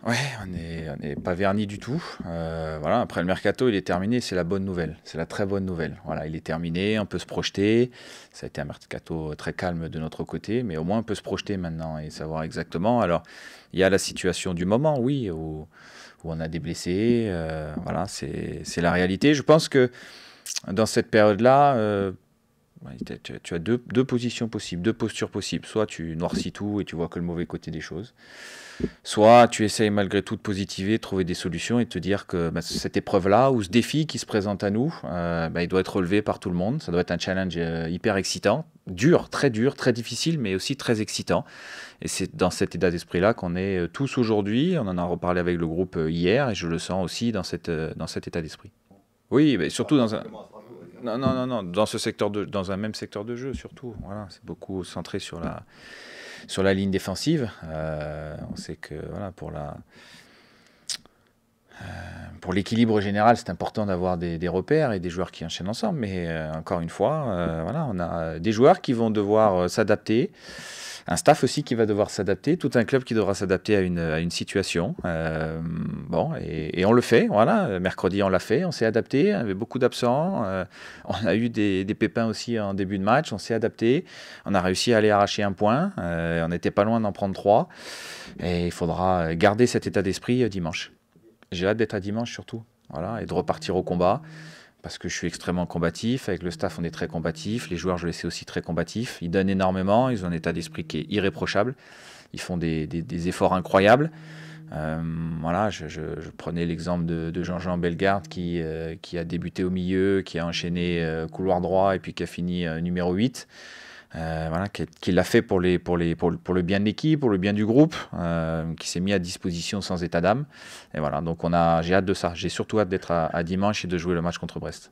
Ouais, on est pas verni du tout. Voilà, après le mercato, il est terminé, c'est la bonne nouvelle. C'est la très bonne nouvelle. Voilà, il est terminé, on peut se projeter. Ça a été un mercato très calme de notre côté, mais au moins on peut se projeter maintenant et savoir exactement. Alors, il y a la situation du moment, oui, où on a des blessés. Voilà, c'est la réalité. Je pense que dans cette période-là, ouais, tu as deux positions possibles, deux postures possibles. Soit tu noircis tout et tu vois que le mauvais côté des choses. Soit tu essayes malgré tout de positiver, de trouver des solutions et de te dire que bah, cette épreuve-là ou ce défi qui se présente à nous, bah, il doit être relevé par tout le monde. Ça doit être un challenge hyper excitant, dur, très difficile, mais aussi très excitant. Et c'est dans cet état d'esprit-là qu'on est tous aujourd'hui. On en a reparlé avec le groupe hier et je le sens aussi dans cet état d'esprit. Oui, mais surtout dans un... Non, dans ce secteur dans un même secteur de jeu surtout. Voilà, c'est beaucoup centré sur la ligne défensive. On sait que voilà, pour l'équilibre général, c'est important d'avoir des repères et des joueurs qui enchaînent ensemble. Mais encore une fois, voilà, on a des joueurs qui vont devoir s'adapter, un staff aussi qui va devoir s'adapter, tout un club qui devra s'adapter à une situation. Bon, et on le fait. Voilà, mercredi on l'a fait, on s'est adapté. Il y avait beaucoup d'absents. On a eu des pépins aussi en début de match. On s'est adapté. On a réussi à aller arracher un point. On n'était pas loin d'en prendre trois. Et il faudra garder cet état d'esprit dimanche. J'ai hâte d'être à dimanche surtout, voilà, et de repartir au combat, parce que je suis extrêmement combatif. Avec le staff, on est très combatif. Les joueurs, je les sais aussi très combatifs. Ils donnent énormément. Ils ont un état d'esprit qui est irréprochable. Ils font des efforts incroyables. Voilà, je prenais l'exemple de Jean-Jean Bellegarde qui a débuté au milieu, qui a enchaîné couloir droit et puis qui a fini numéro 8. Voilà, qui l'a fait pour le bien de l'équipe, pour le bien du groupe, qui s'est mis à disposition sans état d'âme. Et voilà, donc j'ai hâte de ça. J'ai surtout hâte d'être à dimanche et de jouer le match contre Brest.